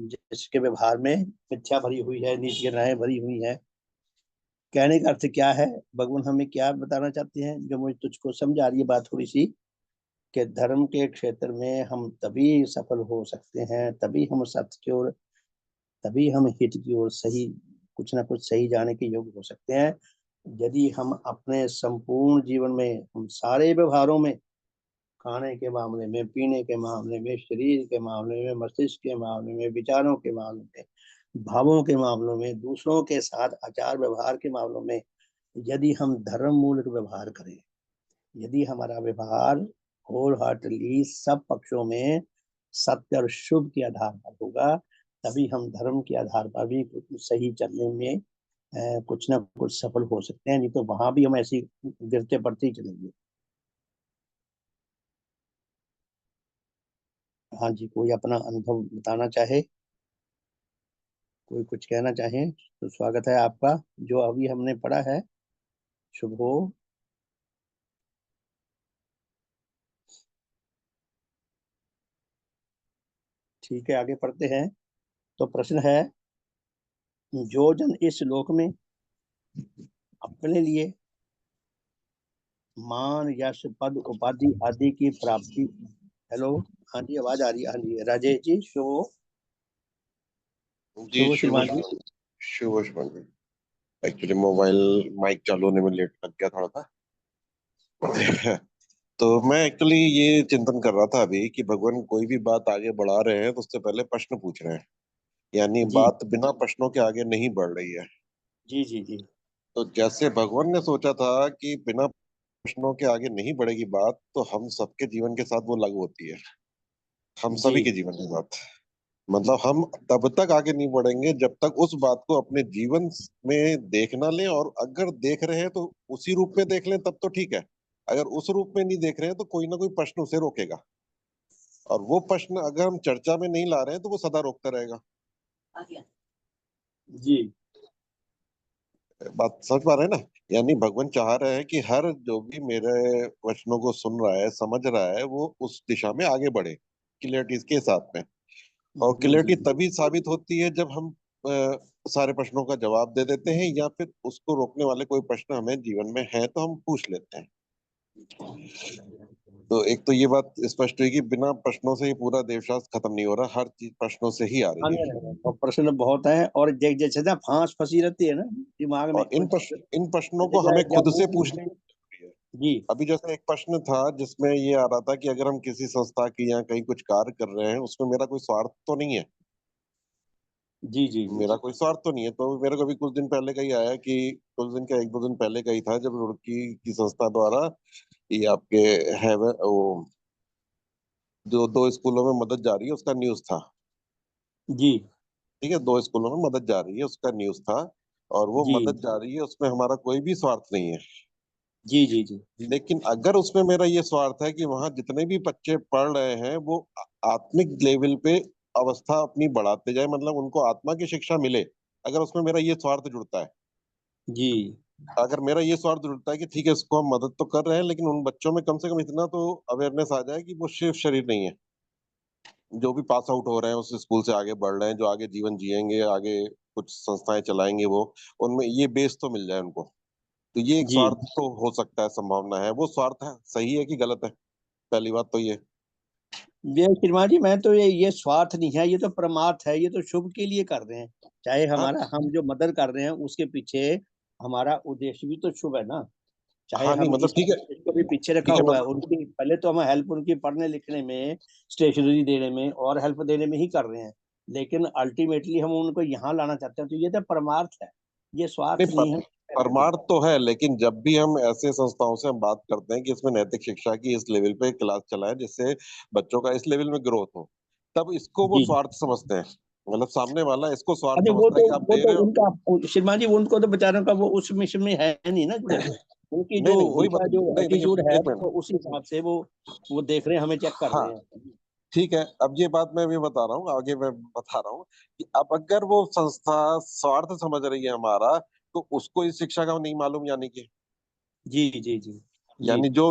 जिसके व्यवहार में मिथ्या भरी हुई है, नीति राहें भरी हुई है। कहने का अर्थ क्या है, भगवान हमें क्या बताना चाहते हैं, जो मुझे तुझको समझ आ रही है बात थोड़ी सी, कि धर्म के क्षेत्र में हम तभी सफल हो सकते हैं, तभी हम सत्य की ओर, तभी हम हित की ओर सही, कुछ ना कुछ सही जाने के योग्य हो सकते हैं, यदि हम अपने संपूर्ण जीवन में, हम सारे व्यवहारों में, खाने के मामले में, पीने के मामले में, शरीर के मामले में, मस्तिष्क के मामले में, विचारों के मामले में, भावों के मामलों में, दूसरों के साथ आचार व्यवहार के मामलों में, यदि हम धर्म मूलक व्यवहार करें, यदि हमारा व्यवहार होल हार्टली सब पक्षों में सत्य और शुभ के आधार पर होगा, तभी हम धर्म के आधार पर भी सही चलने में कुछ ना कुछ सफल हो सकते हैं, नहीं तो वहां भी हम ऐसी गिरते पड़ते ही चलेंगे। हाँ जी, कोई अपना अनुभव बताना चाहे, कोई कुछ कहना चाहे तो स्वागत है आपका। जो अभी हमने पढ़ा है, शुभ हो। ठीक है, आगे पढ़ते हैं। तो प्रश्न है, जो जन इस लोक में अपने लिए मान, यश, पद, उपाधि आदि की प्राप्ति। हेलो। हाँ जी, आवाज आ रही है। हाँ जी, राजेश जी, शुभ। जी शुभ शुभ श्रीमान जी। शुभ शुभ जी। एक्चुअली मोबाइल माइक चालू होने में लेट लग गया थोड़ा सा। तो मैं एक्चुअली ये चिंतन कर रहा था अभी कि भगवान कोई भी बात आगे बढ़ा रहे हैं तो उससे पहले प्रश्न पूछ रहे हैं, यानी जी बात बिना प्रश्नों के आगे नहीं बढ़ रही है। जी जी जी तो जैसे भगवान ने सोचा था कि बिना प्रश्नों के आगे नहीं बढ़ेगी बात, तो हम सबके जीवन के साथ वो लागू होती है, हम जी सभी के जीवन के साथ। मतलब हम तब तक आगे नहीं बढ़ेंगे जब तक उस बात को अपने जीवन में देख ना लें, और अगर देख रहे हैं तो उसी रूप में देख लें, तब तो ठीक है। अगर उस रूप में नहीं देख रहे हैं तो कोई ना कोई प्रश्न उसे रोकेगा, और वो प्रश्न अगर हम चर्चा में नहीं ला रहे हैं तो वो सदा रोकता रहेगा। जी बात समझ पा रहे हैं ना? यानी भगवान चाह रहे हैं कि हर जो भी मेरे वचनों को सुन रहा है, समझ रहा है, वो उस दिशा में आगे बढ़े, क्लियरिटी के साथ में। और जी क्लियरिटी तभी साबित होती है जब हम सारे प्रश्नों का जवाब दे देते हैं, या फिर उसको रोकने वाले कोई प्रश्न हमें जीवन में है तो हम पूछ लेते हैं। तो एक तो ये बात स्पष्ट हुई कि बिना प्रश्नों से ही पूरा देवशास्त्र खत्म नहीं हो रहा, हर चीज प्रश्नों से ही आ रही आने है। लगा और प्रश्न बहुत है, और जैसे ना फांस फंसी रहती है ना दिमाग में और कुछ, इन प्रश्नों जैसे को हमें खुद जब से वो। पूछने की जरूरत है। जी अभी जैसे एक प्रश्न था जिसमें ये आ रहा था कि अगर हम किसी संस्था की या कहीं कुछ कार्य कर रहे हैं, उसमें मेरा कोई स्वार्थ तो नहीं है। जी जी जी मेरा कोई स्वार्थ तो नहीं है। तो मेरे को भी कुछ दिन पहले का ही आया कि कुछ दिन का, एक दो दिन पहले का ही था, जब रुड़की की संस्था द्वारा ये आपके है वो जो दो स्कूलों में मदद जा रही है उसका न्यूज था। जी ठीक है, दो स्कूलों में मदद जा रही है उसका न्यूज था। और वो जी मदद जा रही है, उसमें हमारा कोई भी स्वार्थ नहीं है। जी जी जी लेकिन अगर उसमें मेरा ये स्वार्थ है कि वहां जितने भी बच्चे पढ़ रहे हैं वो आत्मिक लेवल पे अवस्था अपनी बढ़ाते जाए, मतलब उनको आत्मा की शिक्षा मिले, अगर उसमें मेरा ये स्वार्थ जुड़ता है, जी अगर मेरा ये स्वार्थ जुड़ता है कि ठीक है इसको हम मदद तो कर रहे हैं, लेकिन उन बच्चों में कम से कम इतना तो अवेयरनेस आ जाए कि वो सिर्फ शरीर नहीं है, जो भी पास आउट हो रहे हैं उस स्कूल से आगे बढ़ रहे हैं, जो आगे जीवन जिएंगे, आगे कुछ संस्थाएं चलाएंगे, वो उनमें ये बेस तो मिल जाए उनको। तो ये एक जी स्वार्थ तो हो सकता है, संभावना है। वो स्वार्थ है, सही है कि गलत है? पहली बात तो ये। ये श्रीमान जी, मैं तो ये स्वार्थ नहीं है, ये तो परमार्थ है, ये तो शुभ के लिए कर रहे हैं। चाहे हाँ हमारा, हम जो मदद कर रहे हैं उसके पीछे हमारा उद्देश्य भी तो शुभ है ना। चाहे हाँ, नहीं हम मतलब इस ठीक है, उद्देश्य को भी पीछे रखा ठीक है हुआ है, मतलब। उनकी पहले तो हम हेल्प उनकी पढ़ने लिखने में, स्टेशनरी देने में और हेल्प देने में ही कर रहे हैं, लेकिन अल्टीमेटली हम उनको यहाँ लाना चाहते हैं, तो ये तो परमार्थ है, ये नहीं स्वार्थ नहीं है, कहते थे। परमार्थ तो है, लेकिन जब भी हम ऐसे संस्थाओं से हम बात करते हैं कि इसमें नैतिक शिक्षा की इस लेवल पे क्लास चलाएं जिससे बच्चों का इस लेवल में ग्रोथ हो, तब इसको वो जी स्वार्थ समझते हैं। मतलब सामने वाला इसको स्वार्थ अरे समझता है कि आप वो दे तो रहे हो। उनका श्रीमान जी, उनको तो बेचारों का वो उस मिशन में है नहीं ना जुड़े हुए, उनकी नहीं जो नहीं, वही उनका बात। जो नहीं देखिए, एटीट्यूड है एक तो मिनट। उस हिसाब से वो देख रहे हैं, हमें चेक कर हाँ रहे हैं। ठीक है, अब ये बात मैं भी बता रहा हूँ, आगे मैं बता रहा हूँ कि अब अगर वो संस्था स्वार्थ समझ रही है हमारा, तो उसको इस शिक्षा का नहीं मालूम, यानी कि जी जी जी जी यानी जो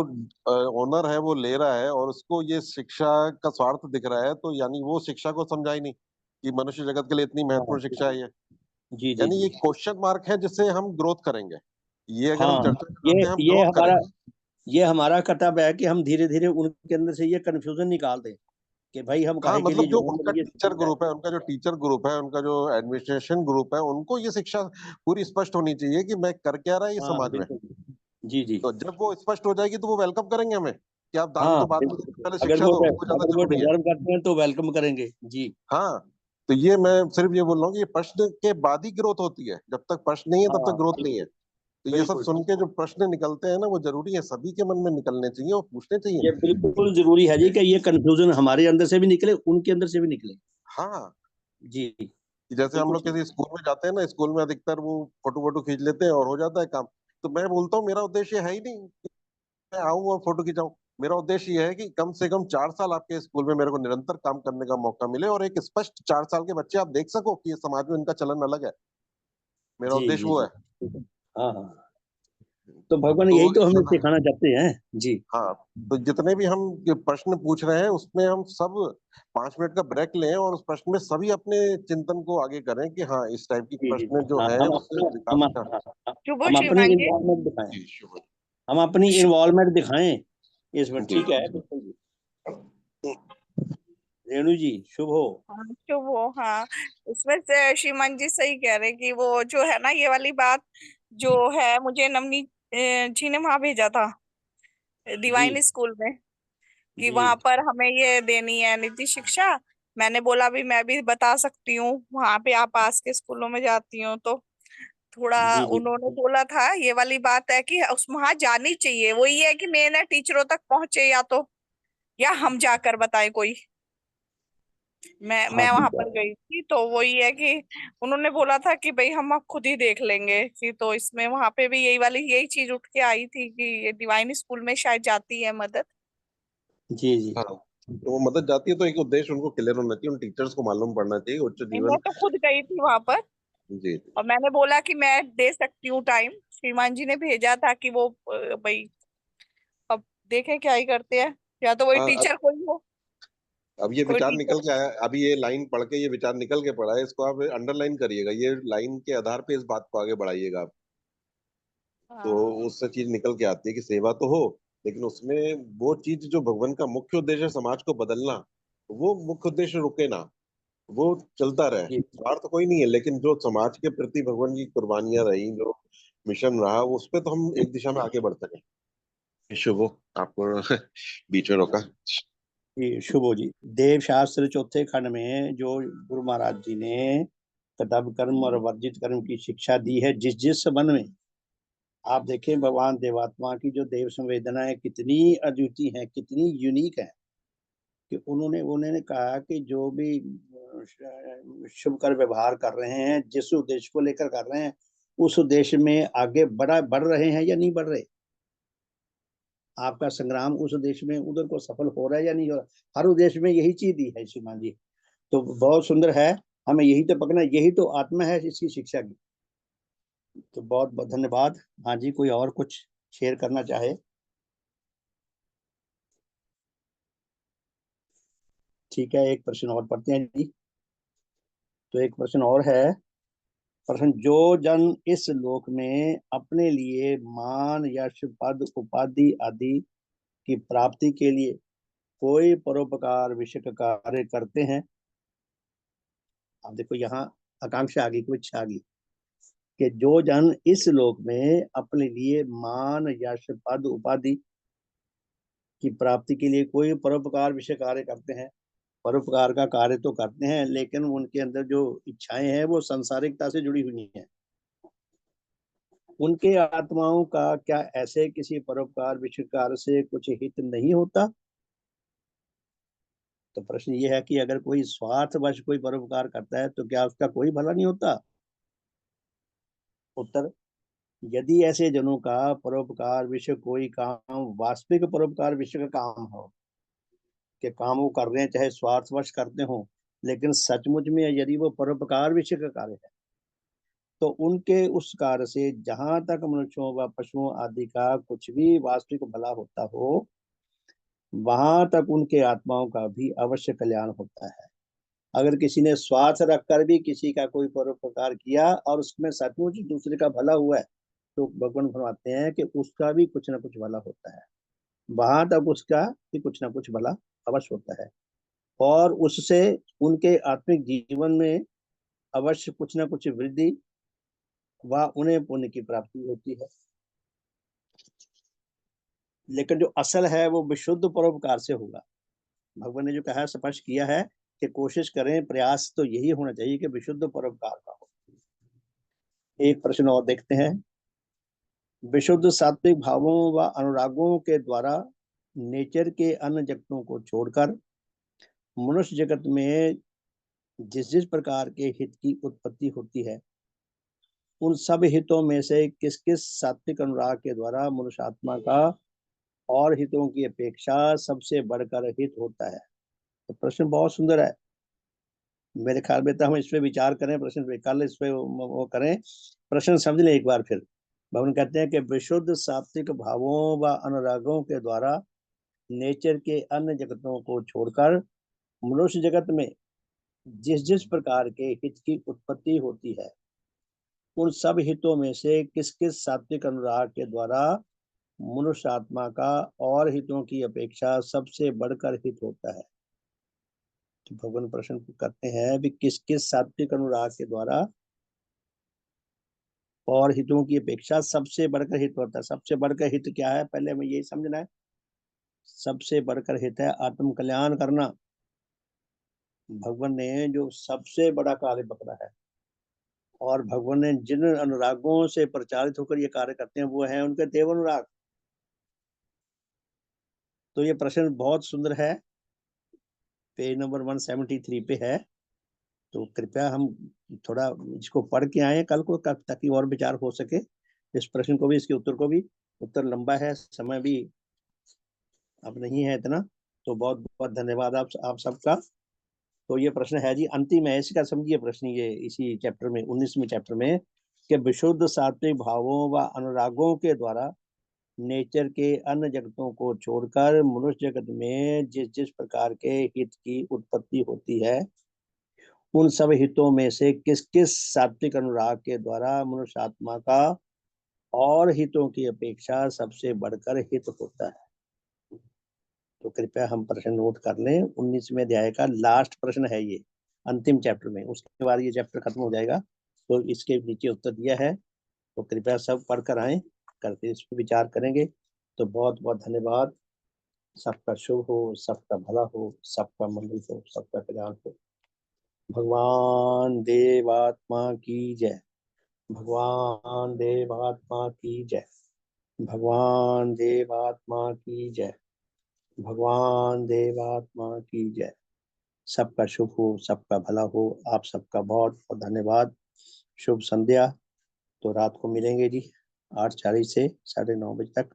ओनर है वो ले रहा है और उसको ये शिक्षा का स्वार्थ दिख रहा है, तो यानी वो शिक्षा को समझा ही नहीं कि मनुष्य जगत के लिए इतनी हाँ महत्वपूर्ण शिक्षा है ये। जी जी यानी जी। ये क्वेश्चन मार्क है जिससे हम ग्रोथ करेंगे। ये अगर हम हाँ चर्चा ये करते हैं हम ये ग्रोथ हमारा करेंगे। ये हमारा कर्तव्य है कि हम धीरे धीरे उनके अंदर से ये कंफ्यूजन निकाल दें कि भाई हम हाँ काहे के लिए मतलब जो लोगों को उनका ये टीचर सिखाना है। ग्रुप है, उनका जो टीचर ग्रुप है, उनका जो एडमिनिस्ट्रेशन ग्रुप है, उनको ये शिक्षा पूरी स्पष्ट होनी चाहिए कि मैं कर क्या रहा है ये हाँ समाज में। बिल्कुल। जी जी। तो जब वो स्पष्ट हो जाएगी तो वो वेलकम करेंगे हमें कि आप दान हाँ तो बाद में दो, बिल्कुल। पहले शिक्षा दो, वो ज्यादा अगर वो जरूरी है। डिजर्व करते हैं तो वेलकम करेंगे जी। हाँ। तो ये मैं सिर्फ ये बोल रहा हूँ कि ये प्रश्न के बाद ही ग्रोथ होती है, जब तक प्रश्न नहीं है तब तक हाँ ग्रोथ नहीं है। बिल्कुल तो ये सब बिल्कुल। सुन के जो प्रश्न निकलते हैं ना, वो जरूरी है, सभी के मन में निकलने चाहिए और पूछने ये चाहिए। बिल्कुल जरूरी है जी कि ये कंफ्यूजन हमारे अंदर से भी निकले, उनके अंदर से भी निकले। हाँ। जी कि जैसे हम बिल्कुल लोग ठीक। किसी स्कूल में जाते हैं ना, स्कूल में अधिकतर वो फोटो वोटो खींच लेते हैं और हो जाता है काम। तो मैं बोलता हूँ मेरा उद्देश्य है ही नहीं कि मैं आऊँ और फोटो खिंचाऊं। मेरा उद्देश्य ये है कि कम से कम 4 साल आपके स्कूल में मेरे को निरंतर काम करने का मौका मिले और एक स्पष्ट 4 साल के बच्चे आप देख सको कि ये समाज में इनका चलन अलग है। मेरा जी उद्देश्य जी वो जी। है। हाँ हाँ। तो भगवान तो यही तो इस हमें समय, सिखाना चाहते हैं जी। हाँ, तो जितने भी हम ये प्रश्न पूछ रहे हैं उसमें हम सब 5 मिनट का ब्रेक लें और उस प्रश्न में सभी अपने चिंतन को आगे करें कि हाँ इस टाइप की जी जी प्रश्न जो हाँ है हम उससे अपना विकास का। हाँ, शुभ हम अपनी श्रीमान जी। इन्वॉल्वमेंट दिखाएं। जी शुभ। हम अपनी इन्वॉल्वमेंट दिखाएं इसमें, जी। ठीक है बिल्कुल जी। रेणु जी शुभ हो। हाँ, शुभ हो। हाँ, इसमें से श्रीमान जी सही कह रहे हैं कि वो जो है ना, ये वाली बात जो है, मुझे नवनीत जी ने वहां भेजा था जी डिवाइन स्कूल में, कि जी वहां पर हमें ये देनी है नीति शिक्षा। मैंने बोला भी मैं भी बता सकती हूँ, वहां पे आप पास के स्कूलों में जाती हूँ तो। थोड़ा जी जी। उन्होंने बोला था, ये वाली बात है कि उस वहां जानी चाहिए। वो ये है कि मेरे टीचरों तक पहुंचे, या तो या हम जाकर बताएं कोई। हाँ मैं वहां ठीक है। पर गई थी तो वही है कि उन्होंने बोला था कि भाई हम अब खुद ही देख लेंगे कि, तो इसमें वहां पे भी यही चीज उठ के आई थी कि ये डिवाइन स्कूल में शायद जाती है मदद। जी जी। हाँ, तो वो मदद जाती है तो एक उद्देश्य उनको क्लियर होना चाहिए, उन टीचर्स को मालूम पड़ना चाहिए उच्च नहीं, मैं जीवन। तो खुद गई थी वहां पर जी। और मैंने बोला कि मैं दे सकती हूँ टाइम। श्रीमान जी ने भेजा था कि वो भाई अब देखें क्या ही करते हैं, या तो वही हाँ, टीचर कोई हो, अब ये कोई विचार निकल टीचर। के आया, अभी ये लाइन पढ़ के ये विचार निकल के पड़ा है, इसको आप अंडरलाइन करिएगा, ये लाइन के आधार पे इस बात को आगे बढ़ाइएगा आप। तो हाँ उससे चीज निकल के आती है कि सेवा तो हो, लेकिन उसमें वो चीज जो भगवान का मुख्य उद्देश्य है समाज को बदलना, वो मुख्य उद्देश्य रुके ना, वो चलता रहे। जी स्वार्थ कोई नहीं है, लेकिन जो समाज के प्रति भगवान की कुर्बानियां रही, जो मिशन रहा, उस पे तो हम एक दिशा में आगे बढ़ सके। शुभ हो आपको बीच में रोका। जी शुभ हो जी। देव शास्त्र चौथे खंड में जो गुरु महाराज जी ने कर्तव्य कर्म और वर्जित कर्म की शिक्षा दी है, जिस जिस संबंध में आप देखें भगवान देवात्मा की जो देव संवेदनाएं कितनी अद्वितीय हैं, कितनी यूनिक है, कि उन्होंने उन्होंने कहा कि जो भी शुभ कर व्यवहार कर रहे हैं, जिस उद्देश्य को लेकर कर रहे हैं, उस उद्देश्य में आगे बढ़ रहे हैं या नहीं बढ़ रहे। आपका संग्राम उस उद्देश्य में उधर को सफल हो रहा है या नहीं हो रहा। हर उद्देश्य में यही चीज दी है श्रीमान जी। तो बहुत सुंदर है। हमें यही तो पकड़ना, यही तो आत्मा है इसकी शिक्षा की। तो बहुत बहुत धन्यवाद। हाँ जी, कोई और कुछ शेयर करना चाहे। ठीक है, एक प्रश्न और पढ़ते हैं जी। तो एक प्रश्न और है। प्रश्न, जो जन इस लोक में अपने लिए मान यश पद उपाधि आदि की प्राप्ति के लिए कोई परोपकार विषय कार्य करते हैं। अब देखो यहाँ आकांक्षा आ गई, कोई इच्छा आ गई कि जो जन इस लोक में अपने लिए मान यश पद उपाधि की प्राप्ति के लिए कोई परोपकार विषय कार्य करते हैं। परोपकार का कार्य तो करते हैं, लेकिन उनके अंदर जो इच्छाएं हैं वो संसारिकता से जुड़ी हुई हैं। उनके आत्माओं का क्या ऐसे किसी परोपकार विषय कार्य से कुछ हित नहीं होता। तो प्रश्न ये है कि अगर कोई स्वार्थवश कोई परोपकार करता है तो क्या उसका कोई भला नहीं होता। उत्तर, यदि ऐसे जनों का परोपकार विषय कोई काम वास्तविक परोपकार विषय का काम हो, कि काम वो कर रहे हैं चाहे स्वार्थवश करते हो, लेकिन सचमुच में यदि वो परोपकार विषय का कार्य है, तो उनके उस कार्य से जहां तक मनुष्यों व पशुओं आदि का कुछ भी वास्तविक भला होता हो, वहां तक उनके आत्माओं का भी अवश्य कल्याण होता है। अगर किसी ने स्वार्थ रखकर भी किसी का कोई परोपकार किया और उसमें सचमुच दूसरे का भला हुआ है, तो भगवान फरमाते हैं कि उसका भी कुछ ना कुछ भला होता है, वहां तक उसका भी कुछ ना कुछ भला अवश्य होता है, और उससे उनके आत्मिक जीवन में अवश्य कुछ ना कुछ वृद्धि व उन्हें पुण्य की प्राप्ति होती है। लेकिन जो असल है वो विशुद्ध परोपकार से होगा। भगवान ने जो कहा स्पष्ट किया है कि कोशिश करें, प्रयास तो यही होना चाहिए कि विशुद्ध परोपकार का हो। एक प्रश्न और देखते हैं। विशुद्ध सात्विक भावों व अनुरागों के द्वारा नेचर के अन्य जगतों को छोड़कर मनुष्य जगत में जिस जिस प्रकार के हित की उत्पत्ति होती है, उन सब हितों में से किस किस सात्विक अनुराग के द्वारा मनुष्य आत्मा का और हितों की अपेक्षा सबसे बढ़कर हित होता है। तो प्रश्न बहुत सुंदर है। मेरे ख्याल में तो हम इस पे विचार करें, प्रश्न पे कल इस पे वो करें, प्रश्न समझ लें एक बार फिर। भगवान कहते हैं कि विशुद्ध सात्विक भावों व अनुरागों के द्वारा नेचर के अन्य जगतों को छोड़कर मनुष्य जगत में जिस जिस प्रकार के हित की उत्पत्ति होती है, उन सब हितों में से किस किस सात्विक अनुराग के द्वारा मनुष्य आत्मा का और हितों की अपेक्षा सबसे बढ़कर हित होता है। तो भगवान प्रश्न करते हैं भी किस किस सात्विक अनुराग के द्वारा और हितों की अपेक्षा सबसे बढ़कर हित होता है। सबसे बढ़कर हित क्या है, पहले हमें यही समझना है। सबसे बढ़कर हित है आत्म कल्याण करना। भगवान ने जो सबसे बड़ा कार्य पकड़ा है, और भगवान ने जिन अनुरागों से प्रचारित होकर ये कार्य करते हैं, वो है उनके देव अनुराग। तो ये प्रश्न बहुत सुंदर है, पेज नंबर 173 पे है। तो कृपया हम थोड़ा इसको पढ़ के आए कल को, ताकि और विचार हो सके इस प्रश्न को भी, इसके उत्तर को भी। उत्तर लंबा है, समय भी अब नहीं है इतना। तो बहुत बहुत धन्यवाद आप सबका। तो ये प्रश्न है जी, अंतिम है इसका, समझिए प्रश्न ये इसी चैप्टर में 19वें चैप्टर में, कि विशुद्ध सात्विक भावों व अनुरागों के द्वारा नेचर के अन्य जगतों को छोड़कर मनुष्य जगत में जिस जिस प्रकार के हित की उत्पत्ति होती है, उन सब हितों में से किस किस सात्विक अनुराग के द्वारा मनुष्य आत्मा का और हितों की अपेक्षा सबसे बढ़कर हित होता है। तो कृपया हम प्रश्न नोट कर लें। 19वें अध्याय का लास्ट प्रश्न है ये, अंतिम चैप्टर में। उसके बाद ये चैप्टर खत्म हो जाएगा। तो इसके नीचे उत्तर दिया है, तो कृपया सब पढ़ कर आए, करके इस पर विचार करेंगे। तो बहुत बहुत धन्यवाद। सबका शुभ हो, सबका भला हो, सबका मंगल हो, सबका कल्याण हो। भगवान देवात्मा की जय। भगवान देवात्मा की जय। भगवान देवात्मा की जय। भगवान देवात्मा की जय। सबका शुभ हो, सबका भला हो। आप सबका बहुत बहुत धन्यवाद। शुभ संध्या। तो रात को मिलेंगे जी 8:40 से 9:30 बजे तक।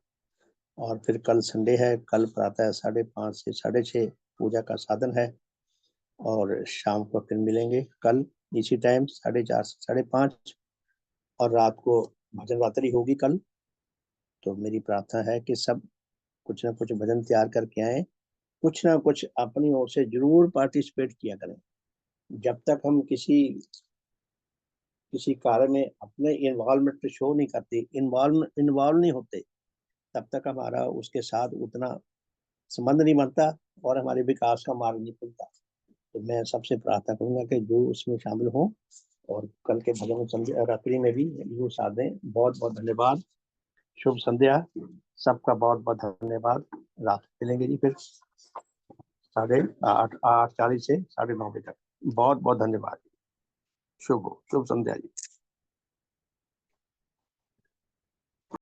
और फिर कल संडे है, कल प्रातः 5:30 से 6:30 पूजा का साधन है। और शाम को फिर मिलेंगे कल इसी टाइम 4:30 से 5:30। और रात को भजन रात्रि होगी कल। तो मेरी प्रार्थना है कि सब कुछ ना कुछ भजन तैयार करके आए, कुछ ना कुछ अपनी ओर से जरूर पार्टिसिपेट किया करें। जब तक हम किसी कार्य में अपने इन्वॉल्वमेंट शो नहीं करते, इन्वॉल्व नहीं होते, तब तक हमारा उसके साथ उतना संबंध नहीं बनता और हमारे विकास का मार्ग नहीं खुलता। तो मैं सबसे प्रार्थना करूंगा कि जो उसमें शामिल हो और कल के भजन संध्या रात्रि में भी वो साथ दें। बहुत बहुत धन्यवाद। शुभ संध्या। सबका बहुत बहुत धन्यवाद। रात मिलेंगे जी फिर 8:40 से 9:30 बजे तक। बहुत बहुत धन्यवाद। शुभ संध्या जी।